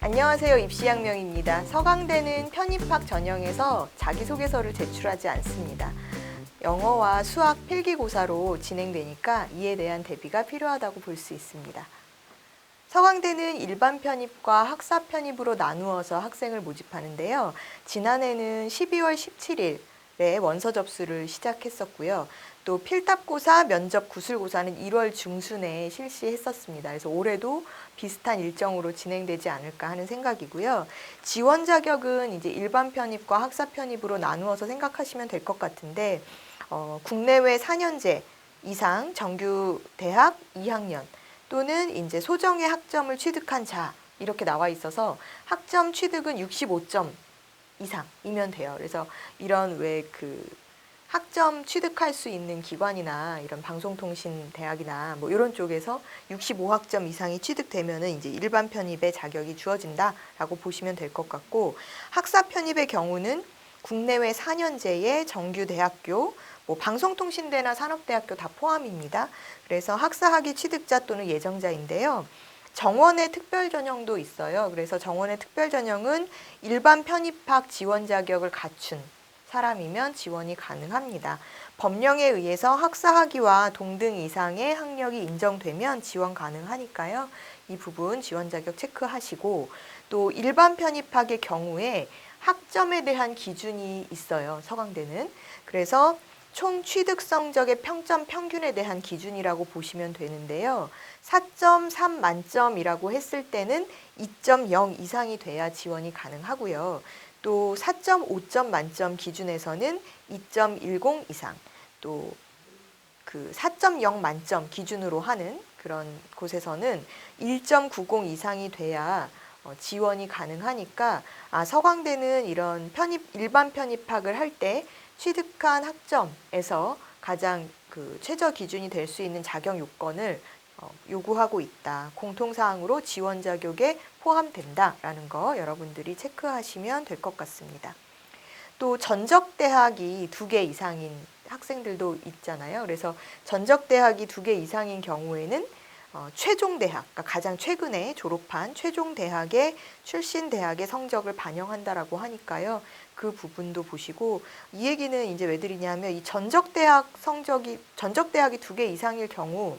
안녕하세요. 입시양명입니다. 서강대는 편입학 전형에서 자기소개서를 제출하지 않습니다. 영어와 수학 필기고사로 진행되니까 이에 대한 대비가 필요하다고 볼 수 있습니다. 서강대는 일반 편입과 학사 편입으로 나누어서 학생을 모집하는데요. 지난해는 12월 17일에 원서 접수를 시작했었고요. 또 필답고사, 면접, 구술고사는 1월 중순에 실시했었습니다. 그래서 올해도 비슷한 일정으로 진행되지 않을까 하는 생각이고요. 지원 자격은 이제 일반 편입과 학사 편입으로 나누어서 생각하시면 될 것 같은데, 국내외 4년제 이상 정규 대학 2학년 또는 이제 소정의 학점을 취득한 자 이렇게 나와 있어서 학점 취득은 65점 이상이면 돼요. 그래서 이런 왜 학점 취득할 수 있는 기관이나 이런 방송통신대학이나 뭐 이런 쪽에서 65학점 이상이 취득되면은 이제 일반 편입의 자격이 주어진다라고 보시면 될 것 같고, 학사 편입의 경우는 국내외 4년제의 정규 대학교, 뭐 방송통신대나 산업대학교 다 포함입니다. 그래서 학사학위 취득자 또는 예정자인데요. 정원의 특별 전형도 있어요. 그래서 정원의 특별 전형은 일반 편입학 지원 자격을 갖춘 사람이면 지원이 가능합니다. 법령에 의해서 학사학위와 동등 이상의 학력이 인정되면 지원 가능하니까요. 이 부분 지원 자격 체크하시고, 또 일반 편입학의 경우에 학점에 대한 기준이 있어요. 서강대는. 그래서 총 취득 성적의 평점 평균에 대한 기준이라고 보시면 되는데요. 4.3 만점이라고 했을 때는 2.0 이상이 돼야 지원이 가능하고요. 또 4.5점 만점 기준에서는 2.10 이상, 또 4.0 만점 기준으로 하는 그런 곳에서는 1.90 이상이 돼야 지원이 가능하니까, 서강대는 이런 일반 편입학을 할 때 취득한 학점에서 가장 최저 기준이 될 수 있는 자격 요건을 요구하고 있다. 공통사항으로 지원 자격에 포함된다라는 거 여러분들이 체크하시면 될 것 같습니다. 또 전적대학이 2개 이상인 학생들도 있잖아요. 그래서 전적대학이 2개 이상인 경우에는 최종대학, 그러니까 가장 최근에 졸업한 최종대학의 출신 대학의 성적을 반영한다라고 하니까요. 그 부분도 보시고, 이 얘기는 이제 왜 드리냐면, 이 전적대학이 2개 이상일 경우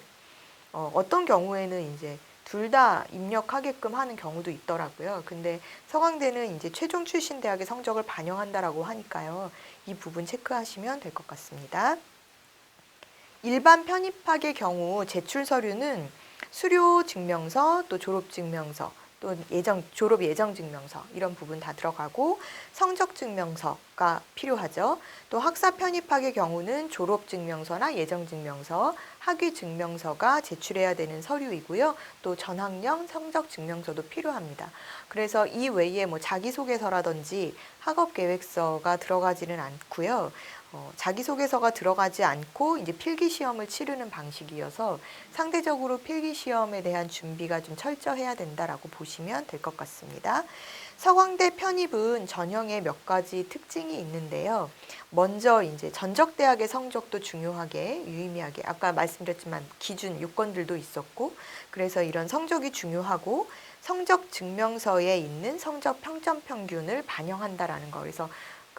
어떤 경우에는 이제 둘 다 입력하게끔 하는 경우도 있더라고요. 근데 서강대는 이제 최종 출신 대학의 성적을 반영한다라고 하니까요. 이 부분 체크하시면 될 것 같습니다. 일반 편입학의 경우 제출 서류는 수료 증명서, 또 졸업 증명서, 또 졸업 예정 증명서 이런 부분 다 들어가고, 성적 증명서가 필요하죠. 또 학사 편입학의 경우는 졸업 증명서나 예정 증명서, 학위 증명서가 제출해야 되는 서류이고요. 또 전학령 성적 증명서도 필요합니다. 그래서 이 외에 뭐 자기소개서라든지 학업 계획서가 들어가지는 않고요. 자기소개서가 들어가지 않고 이제 필기시험을 치르는 방식이어서 상대적으로 필기시험에 대한 준비가 좀 철저해야 된다라고 보시면 될 것 같습니다. 서강대 편입은 전형에 몇 가지 특징이 있는데요. 먼저 이제 전적대학의 성적도 중요하게, 유의미하게, 아까 말씀드렸지만 기준, 요건들도 있었고, 그래서 이런 성적이 중요하고, 성적 증명서에 있는 성적 평점 평균을 반영한다라는 거. 그래서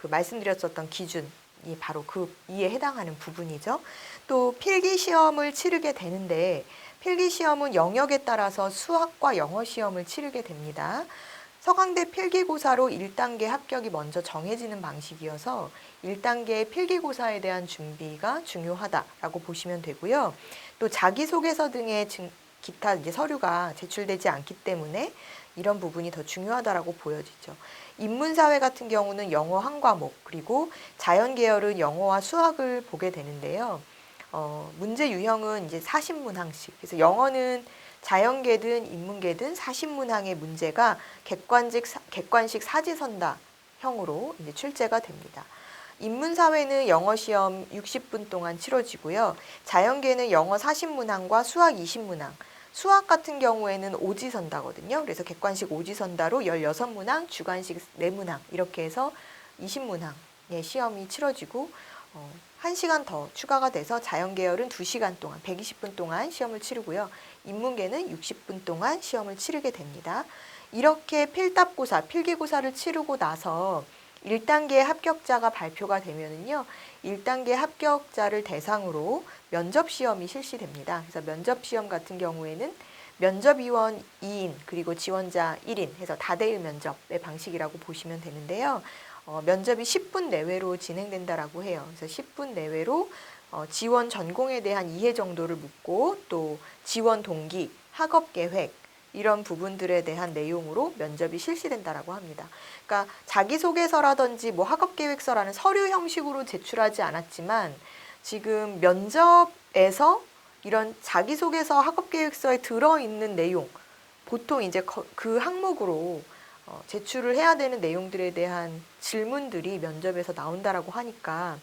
말씀드렸었던 기준, 이 바로 이에 해당하는 부분이죠. 또 필기시험을 치르게 되는데, 필기시험은 영역에 따라서 수학과 영어 시험을 치르게 됩니다. 서강대 필기고사로 1단계 합격이 먼저 정해지는 방식이어서 1단계 필기고사에 대한 준비가 중요하다라고 보시면 되고요. 또 자기소개서 등의 기타 이제 서류가 제출되지 않기 때문에 이런 부분이 더 중요하다라고 보여지죠. 인문사회 같은 경우는 영어 한 과목, 그리고 자연계열은 영어와 수학을 보게 되는데요. 문제 유형은 이제 40문항씩. 그래서 영어는 자연계든 인문계든 40문항의 문제가 객관식 사지선다형으로 이제 출제가 됩니다. 인문사회는 영어 시험 60분 동안 치러지고요. 자연계는 영어 40문항과 수학 20문항. 수학 같은 경우에는 오지선다거든요. 그래서 객관식 오지선다로 16문항, 주관식 4문항 이렇게 해서 20문항의 시험이 치러지고, 1시간 더 추가가 돼서 자연계열은 2시간 동안 120분 동안 시험을 치르고요. 인문계는 60분 동안 시험을 치르게 됩니다. 이렇게 필답고사, 필기고사를 치르고 나서 1단계 합격자가 발표가 되면은요, 1단계 합격자를 대상으로 면접시험이 실시됩니다. 그래서 면접시험 같은 경우에는 면접위원 2인 그리고 지원자 1인 해서 다대일 면접의 방식이라고 보시면 되는데요. 면접이 10분 내외로 진행된다라고 해요. 그래서 10분 내외로 지원 전공에 대한 이해 정도를 묻고 또 지원 동기, 학업 계획 이런 부분들에 대한 내용으로 면접이 실시된다라고 합니다. 그러니까 자기소개서라든지 뭐 학업계획서라는 서류 형식으로 제출하지 않았지만 지금 면접에서 이런 자기소개서 학업계획서에 들어있는 내용, 보통 이제 그 항목으로 제출을 해야 되는 내용들에 대한 질문들이 면접에서 나온다라고 하니까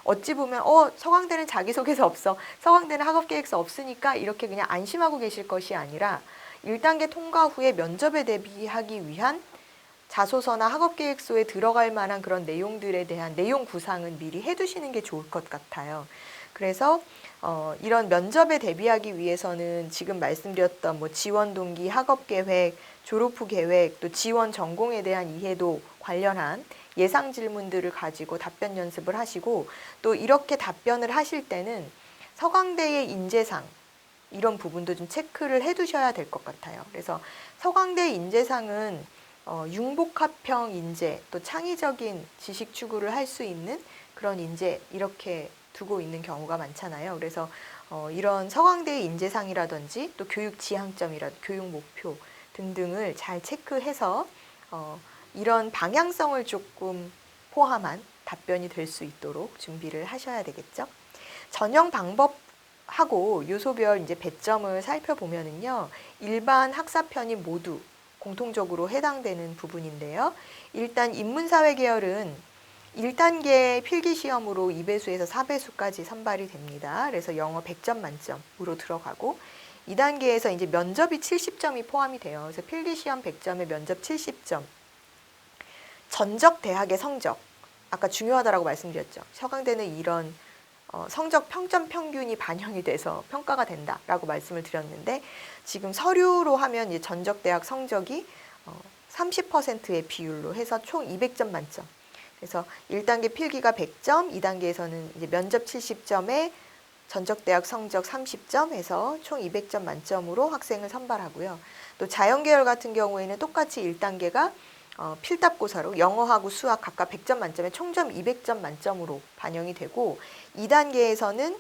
어찌 보면 서강대는 자기소개서 없어, 서강대는 학업계획서 없으니까 이렇게 그냥 안심하고 계실 것이 아니라 1단계 통과 후에 면접에 대비하기 위한 자소서나 학업계획서에 들어갈 만한 그런 내용들에 대한 내용 구상은 미리 해두시는 게 좋을 것 같아요. 그래서 이런 면접에 대비하기 위해서는 지금 말씀드렸던 뭐 지원 동기, 학업 계획, 졸업 후 계획, 또 지원 전공에 대한 이해도 관련한 예상 질문들을 가지고 답변 연습을 하시고 또 이렇게 답변을 하실 때는 서강대의 인재상 이런 부분도 좀 체크를 해두셔야 될 것 같아요. 그래서 서강대 인재상은 융복합형 인재, 또 창의적인 지식 추구를 할 수 있는 그런 인재 이렇게 두고 있는 경우가 많잖아요. 그래서 이런 서강대의 인재상이라든지 또 교육 지향점이라 교육 목표 등등을 잘 체크해서 이런 방향성을 조금 포함한 답변이 될 수 있도록 준비를 하셔야 되겠죠. 전형 방법하고 요소별 이제 배점을 살펴보면은요, 일반 학사 편입 모두 공통적으로 해당되는 부분인데요. 일단 인문사회 계열은 1단계 필기시험으로 2배수에서 4배수까지 선발이 됩니다. 그래서 영어 100점 만점으로 들어가고 2단계에서 이제 면접이 70점이 포함이 돼요. 그래서 필기시험 100점에 면접 70점. 전적 대학의 성적. 아까 중요하다라고 말씀드렸죠. 서강대는 이런 성적 평점 평균이 반영이 돼서 평가가 된다라고 말씀을 드렸는데 지금 서류로 하면 이제 전적 대학 성적이 30%의 비율로 해서 총 200점 만점. 그래서 1단계 필기가 100점, 2단계에서는 이제 면접 70점에 전적대학 성적 30점 해서 총 200점 만점으로 학생을 선발하고요. 또 자연계열 같은 경우에는 똑같이 1단계가 필답고사로 영어하고 수학 각각 100점 만점에 총점 200점 만점으로 반영이 되고 2단계에서는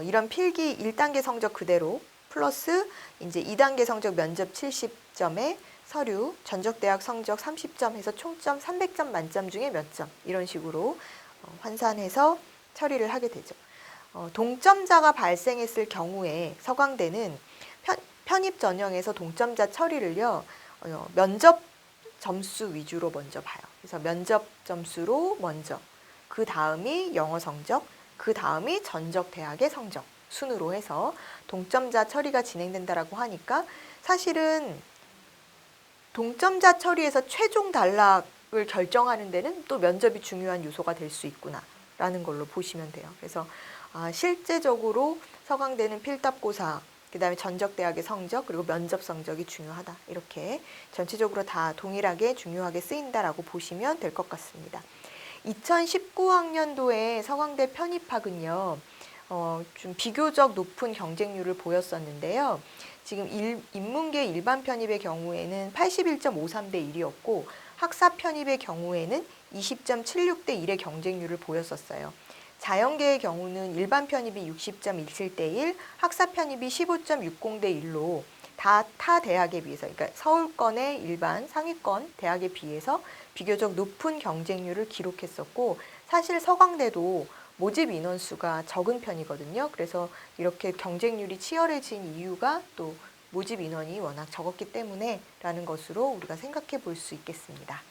이런 필기 1단계 성적 그대로 플러스 이제 2단계 성적 면접 70점에 서류, 전적대학 성적 30점 해서 총점 300점 만점 중에 몇 점 이런 식으로 환산해서 처리를 하게 되죠. 동점자가 발생했을 경우에 서강대는 편입 전형에서 동점자 처리를요 면접 점수 위주로 먼저 봐요. 그래서 면접 점수로 먼저 그 다음이 영어 성적, 그 다음이 전적대학의 성적 순으로 해서 동점자 처리가 진행된다라고 하니까 사실은 동점자 처리에서 최종 단락을 결정하는 데는 또 면접이 중요한 요소가 될 수 있구나라는 걸로 보시면 돼요. 그래서 실제적으로 서강대는 필답고사, 그다음에 전적대학의 성적, 그리고 면접 성적이 중요하다. 이렇게 전체적으로 다 동일하게 중요하게 쓰인다라고 보시면 될 것 같습니다. 2019학년도에 서강대 편입학은요. 좀 비교적 높은 경쟁률을 보였었는데요. 지금 인문계 일반 편입의 경우에는 81.53대 1이었고 학사 편입의 경우에는 20.76대 1의 경쟁률을 보였었어요. 자연계의 경우는 일반 편입이 60.17대 1, 학사 편입이 15.60대 1로 다 타 대학에 비해서, 그러니까 서울권의 일반 상위권 대학에 비해서 비교적 높은 경쟁률을 기록했었고 사실 서강대도 모집 인원수가 적은 편이거든요. 그래서 이렇게 경쟁률이 치열해진 이유가 또 모집 인원이 워낙 적었기 때문에 라는 것으로 우리가 생각해 볼 수 있겠습니다.